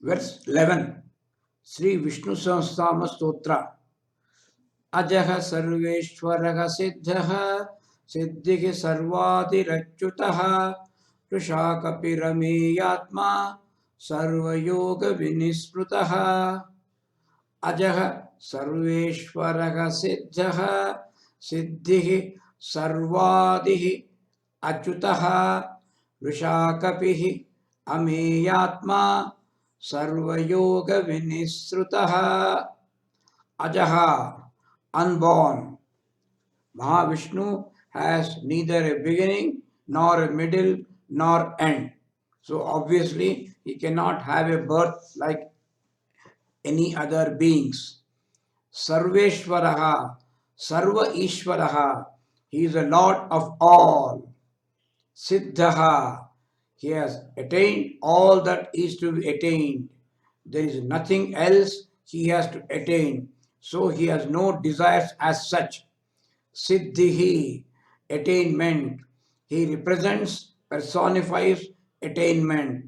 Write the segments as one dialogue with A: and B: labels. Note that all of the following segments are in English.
A: Verse 11, Sri Vishnu Sahasranaama Stotra. Ajaha Sarveshwaraha Siddhaha Siddhihi Sarvadirachyutaha Rishakapirame Sarva Yoga Vinisprutaha. Ajaha Sarveshwaraha Siddhaha Siddhihi Sarvadihi Achyutaha Rishakapihi Ameyatma Sarvayoga Vinisrutaha. Ajaha, unborn. Mahavishnu has neither a beginning nor a middle nor end. So obviously he cannot have a birth like any other beings. Sarveshwaraha, Sarva Ishwaraha, he is the Lord of all. Siddhaha, he has attained all that is to be attained. There is nothing else he has to attain. So he has no desires as such. Siddhihi, attainment. He represents, personifies attainment.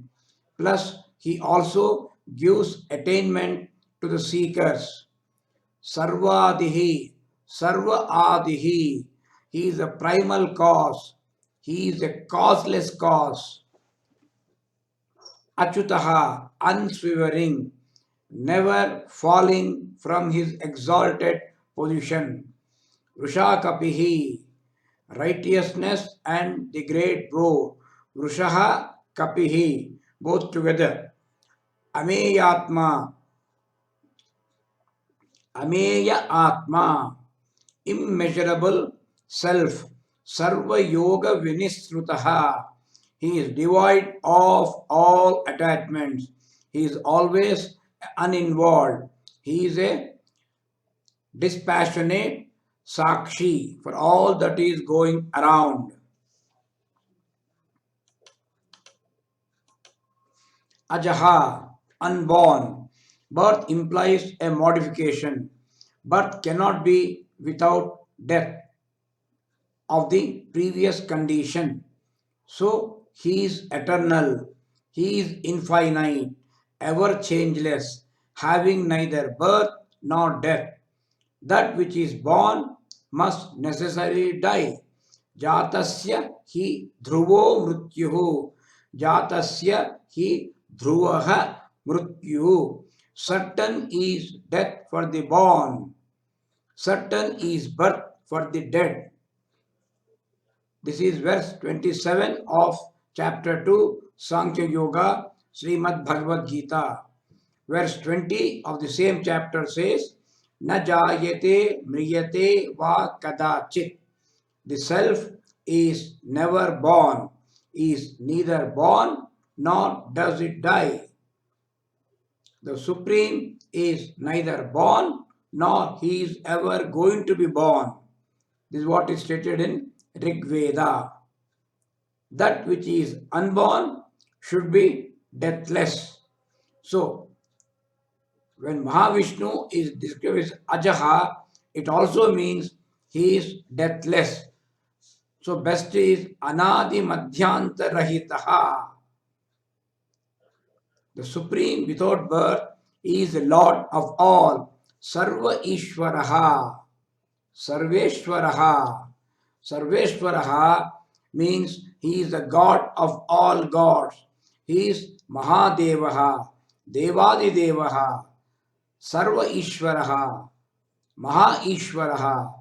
A: Plus, he also gives attainment to the seekers. Sarvadihi, Sarva Adihi. He is a primal cause. He is a causeless cause. Achutaha, unswerving, never falling from his exalted position. Vrushakapihi, righteousness and the great broad. Vrushaha Kapihi, both together. Ameyatma, Ameya Atma, immeasurable self. Sarva Yoga Vinisrutaha. He is devoid of all attachments. He is always uninvolved. He is a dispassionate Sakshi for all that is going around. Ajaha, unborn. Birth implies a modification. Birth cannot be without death of the previous condition. So he is eternal, he is infinite, ever changeless, having neither birth nor death. That which is born must necessarily die. Jatasya hi dhruvo mrityuhu. Jatasya hi dhruvaha mrityuhu. Certain is death for the born. Certain is birth for the dead. This is verse 27 of chapter 2, Sankhya Yoga, Srimad Bhagavad Gita. Verse 20 of the same chapter says, Na jayate mriyate va kadachit. The self is never born, is neither born nor does it die. The Supreme is neither born nor he is ever going to be born. This is what is stated in Rig Veda. That which is unborn should be deathless. So, when Mahavishnu is described as Ajaha, it also means he is deathless. So, best is Anadi Madhyanta Rahitaha. The Supreme without birth is the Lord of all. Sarva Ishwaraha. Sarveshwaraha. Sarveshwaraha means he is the God of all gods. He is Mahadevaha, Devadidevaha, Sarva Ishwaraha, Maha Ishwaraha.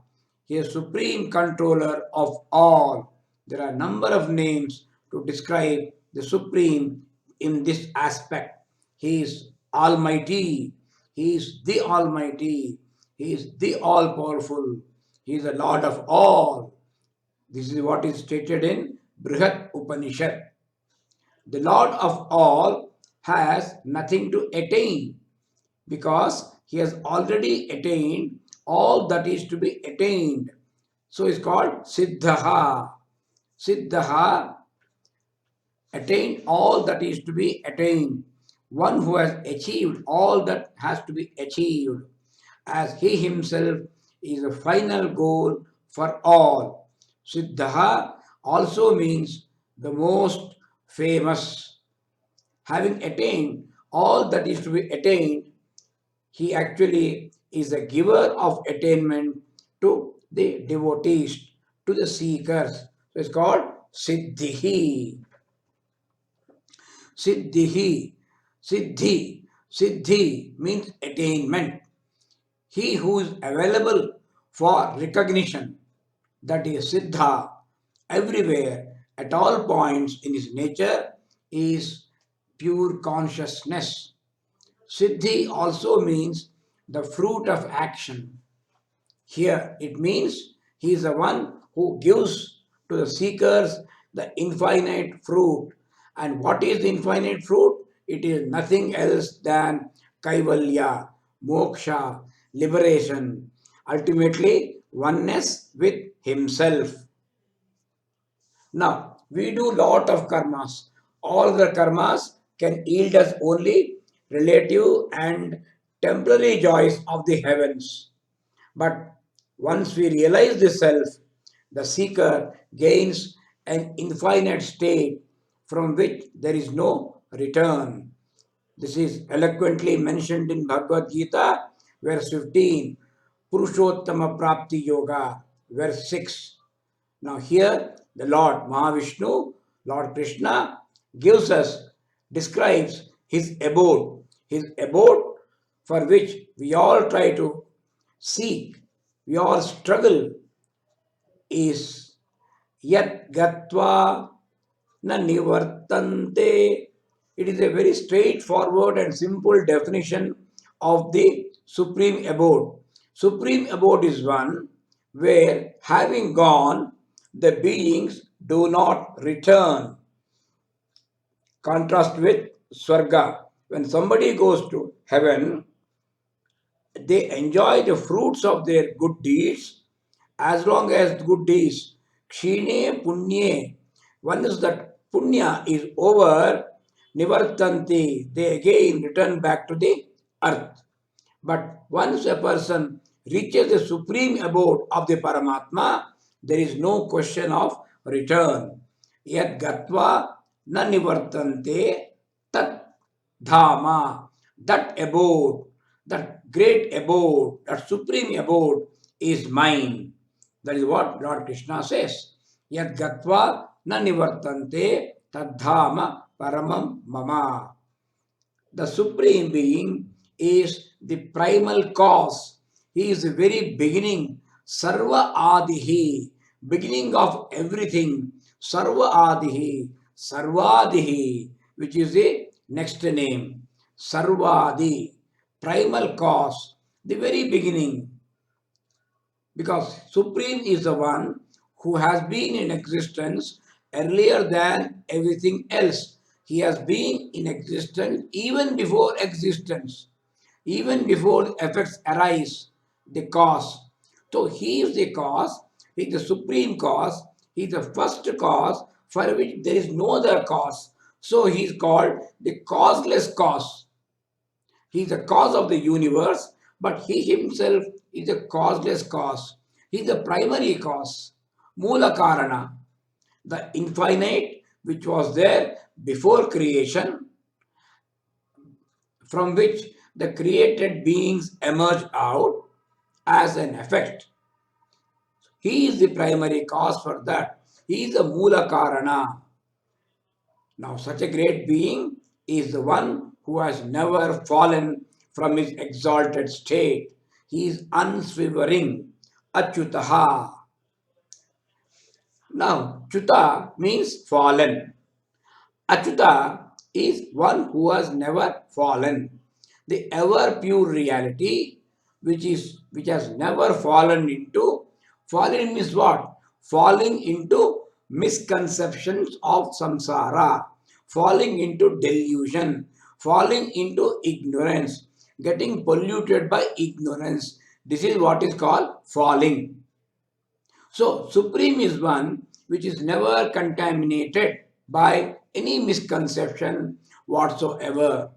A: He is supreme controller of all. There are a number of names to describe the supreme in this aspect. He is almighty. He is the almighty. He is the all powerful. He is the Lord of all. This is what is stated in Brihat Upanishad. The Lord of all has nothing to attain because he has already attained all that is to be attained. So it's called Siddhaha. Siddhaha attained all that is to be attained. One who has achieved all that has to be achieved, as he himself is the final goal for all. Siddhaha also means the most famous. Having attained all that is to be attained, he actually is a giver of attainment to the devotees, to the seekers. So it's called Siddhihi. Siddhihi. Siddhi. Siddhi means attainment. He who is available for recognition, that is Siddha, everywhere, at all points in his nature, is pure consciousness. Siddhi also means the fruit of action. Here it means he is the one who gives to the seekers the infinite fruit. And what is the infinite fruit? It is nothing else than kaivalya, moksha, liberation, ultimately oneness with himself. Now, we do lot of karmas. All the karmas can yield us only relative and temporary joys of the heavens. But once we realize the self, the seeker gains an infinite state from which there is no return. This is eloquently mentioned in Bhagavad Gita, verse 15, Purushottama Prapti Yoga, verse 6. Now, here the Lord Mahavishnu, Lord Krishna, gives us, describes his abode for which we all try to seek, we all struggle, is yat gatva na nivartante. It is a very straightforward and simple definition of the supreme abode. Supreme abode is one where, having gone, the beings do not return. Contrast with Swarga. When somebody goes to heaven, they enjoy the fruits of their good deeds as long as good deeds. Kshine punye. Once that punya is over, nivartanti, they again return back to the earth. But once a person reaches the supreme abode of the Paramatma, there is no question of return. Yad gatva na nivartante tat dhama, that abode, that great abode, that supreme abode is mine. That is what Lord Krishna says. Yad gatva na nivartante tad dhama paramam mama. The Supreme Being is the primal cause. He is the very beginning, Sarva Adihi, beginning of everything, Sarva Adihi, Sarvadihi, which is the next name, Sarvadi, primal cause, the very beginning, because Supreme is the one who has been in existence earlier than everything else. He has been in existence even before the effects arise, the cause. So he is the cause, he is the supreme cause, he is the first cause for which there is no other cause. So he is called the causeless cause. He is the cause of the universe, but he himself is a causeless cause. He is the primary cause. Mula Karana, the infinite which was there before creation, from which the created beings emerge out as an effect. He is the primary cause for that. He is the Mula Karana. Now, such a great being is the one who has never fallen from his exalted state. He is unswivering, Achyutaha. Now, Chuta means fallen. Achyuta is one who has never fallen. The ever pure reality, which has never fallen means what? Falling into misconceptions of samsara, falling into delusion, falling into ignorance, getting polluted by ignorance. This is what is called falling. So, Supreme is one which is never contaminated by any misconception whatsoever.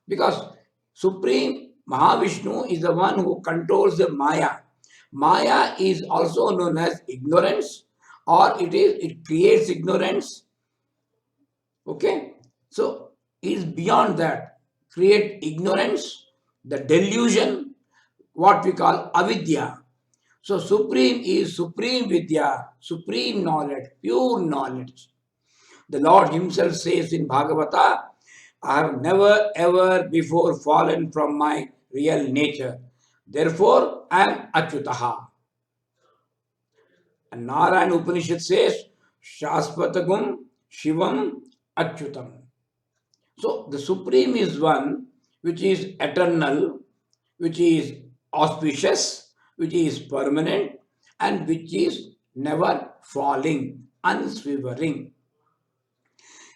A: Because Supreme Mahavishnu is the one who controls the Maya. Maya is also known as ignorance, or it creates ignorance. Okay? So it is beyond that. create ignorance, the delusion, what we call avidya. So supreme is supreme vidya, supreme knowledge, pure knowledge. The Lord Himself says in Bhagavata, I have never ever before fallen from my real nature. Therefore, I am Achyutaha. And Narayana Upanishad says, Shaspatagum Shivam Achyutam. So the Supreme is one which is eternal, which is auspicious, which is permanent, and which is never falling, unswivering.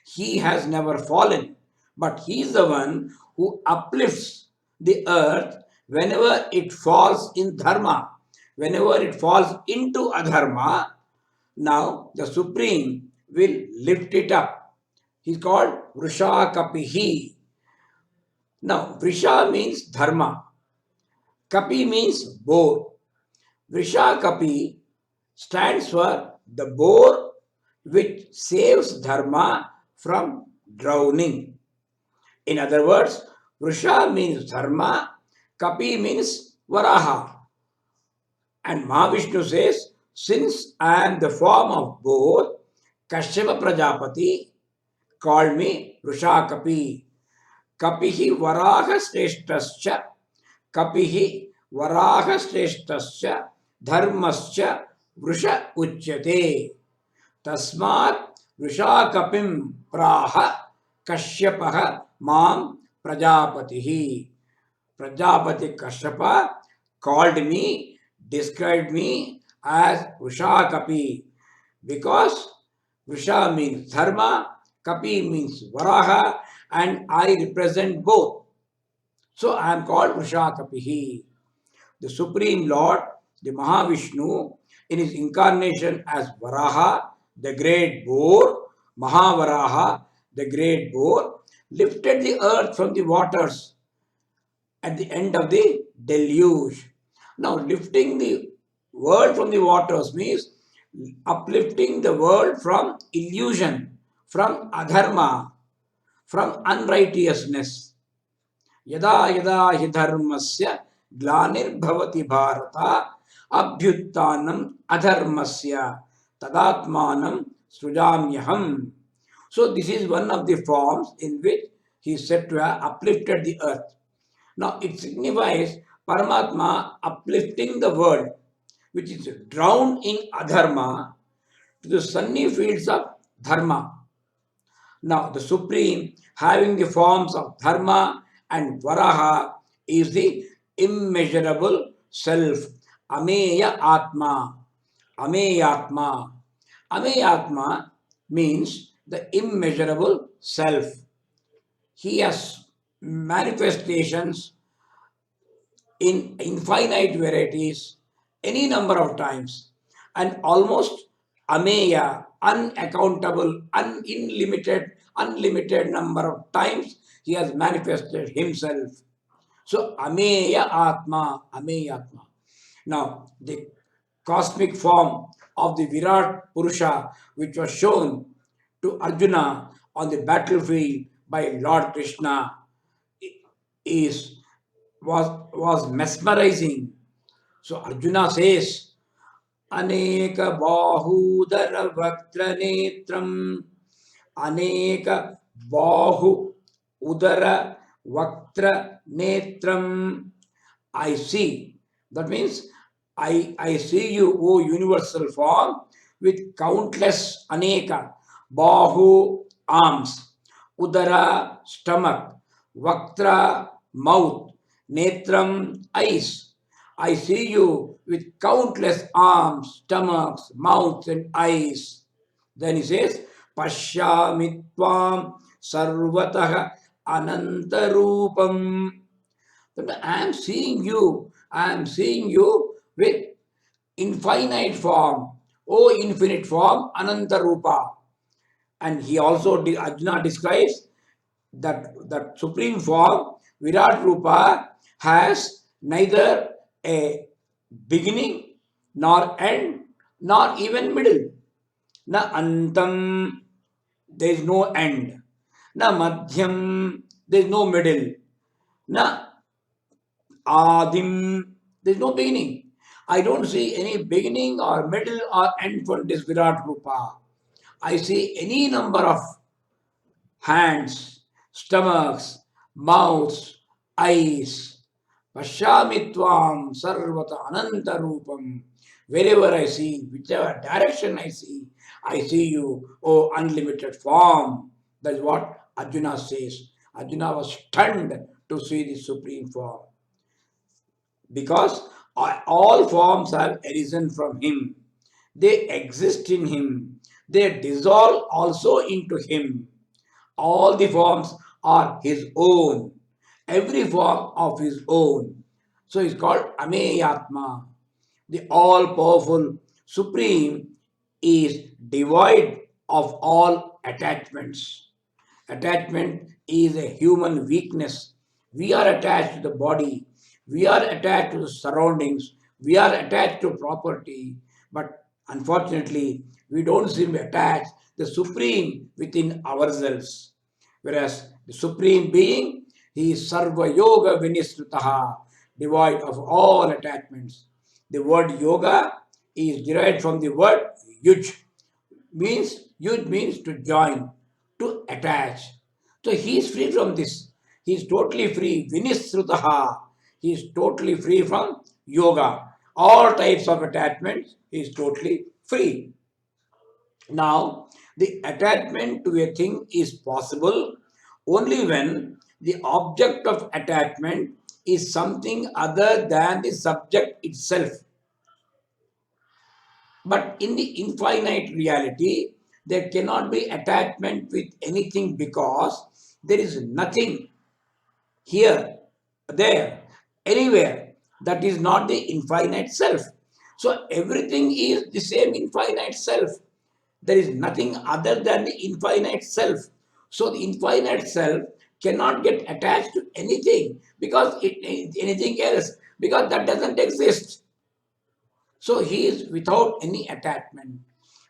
A: He has never fallen, but he is the one who uplifts the earth whenever it falls in dharma, whenever it falls into adharma. Now the Supreme will lift it up. He's called Vrishakapihi. Now, Vrisha means dharma, Kapi means boar. Vrishakapi stands for the boar which saves dharma from drowning. In other words, Vrusha means dharma, Kapi means Varaha. And Mahavishnu says, since I am the form of both, Kashyapa Prajapati called me Vrusha Kapi. Kapihi Varaha Sreshtascha, Kapihi Varaha Sreshtascha, Dharmascha Vrusha Uchyate. Tasmat Vrishakapim Praha Kashyapah Mam Prajapatihi. Prajapati Kashyapa called me, described me as Vrishakapi because Vrisha means Dharma, Kapi means Varaha, and I represent both. So I am called Vrishakapihi. The Supreme Lord, the Mahavishnu, in his incarnation as Varaha, the great boar, Mahavaraha, the great boar, lifted the earth from the waters at the end of the deluge. Now, lifting the world from the waters means uplifting the world from illusion, from adharma, from unrighteousness. यदा यदा हि धर्मस्य ग्लानिर्भवति Bharat अभ्युत्थानम् अधर्मस्य तदात्मानं सृजाम्यहम्. So this is one of the forms in which he is said to have uplifted the earth. Now it signifies Paramatma uplifting the world which is drowned in adharma to the sunny fields of dharma. Now, the Supreme, having the forms of Dharma and Varaha, is the immeasurable self, Ameya Atma. Ameyatma. Ameyatma means the immeasurable self. He has manifestations in infinite varieties, any number of times, and almost ameya, unaccountable, unlimited number of times he has manifested himself. So ameya atma, ameya atma. Now the cosmic form of the Virat Purusha, which was shown to Arjuna on the battlefield by Lord Krishna, is was mesmerizing. So Arjuna says, Aneka Bahudara Vaktra Netram, Aneka Bahu Udara Vaktra Netram. I see. That means I see you, O universal form, with countless Aneka Bahu arms, Udara stomach, Vaktra mouth, Netram eyes. I see you with countless arms, stomachs, mouths, and eyes. Then he says, Pashyamitvam sarvatah anantarupam. I am seeing you. I am seeing you with infinite form. O infinite form, Anantarupa. And he also, Arjuna describes that supreme form, Virat Rupa, has neither a beginning nor end nor even middle. Na antam, there is no end. Na madhyam, there is no middle. Na Adim. There's no beginning. I don't see any beginning or middle or end for this Virat Rupa. I see any number of hands, stomachs, mouths, eyes. Pashyami tvam sarvata ananta rupam. Wherever I see, whichever direction I see you, oh unlimited form. That's what Arjuna says. Arjuna was stunned to see the supreme form because all forms have arisen from him. They exist in him. They dissolve also into him. All the forms are his own. Every form of his own. So it's called Ameyatma. The all powerful Supreme is devoid of all attachments. Attachment is a human weakness. We are attached to the body, we are attached to the surroundings, we are attached to property, but unfortunately, we don't seem to attach the Supreme within ourselves. Whereas the Supreme Being, He is Sarva Yoga Vinisrutaha, devoid of all attachments. The word yoga is derived from the word yuj, means to join, to attach. So he is free from this. He is totally free. Vinisrutaha. He is totally free from yoga. All types of attachments, he is totally free. Now, the attachment to a thing is possible only when the object of attachment is something other than the subject itself. But in the infinite reality, there cannot be attachment with anything because there is nothing here, there, anywhere that is not the infinite self. So everything is the same infinite self. There is nothing other than the infinite self. So the infinite self cannot get attached to anything because anything else, because that doesn't exist. So he is without any attachment.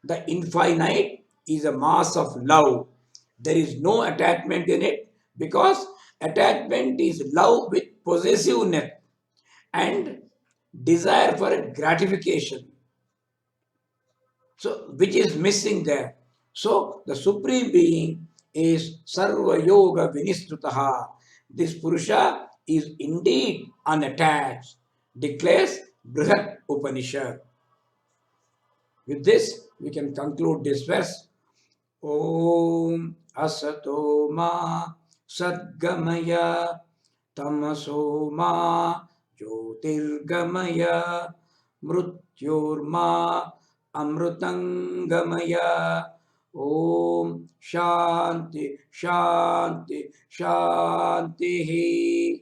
A: The infinite is a mass of love. There is no attachment in it because attachment is love with possessiveness and desire for a gratification. So, which is missing there. So, the Supreme Being is Sarva Yoga Vinistutaha. This Purusha is indeed unattached, declares Brihat Upanishad. With this, we can conclude this verse. Om Asato Ma Sadgamaya Tamaso Ma Jyotirgamaya Mrityorma Amrutangamaya. Om Shanti Shanti Shanti.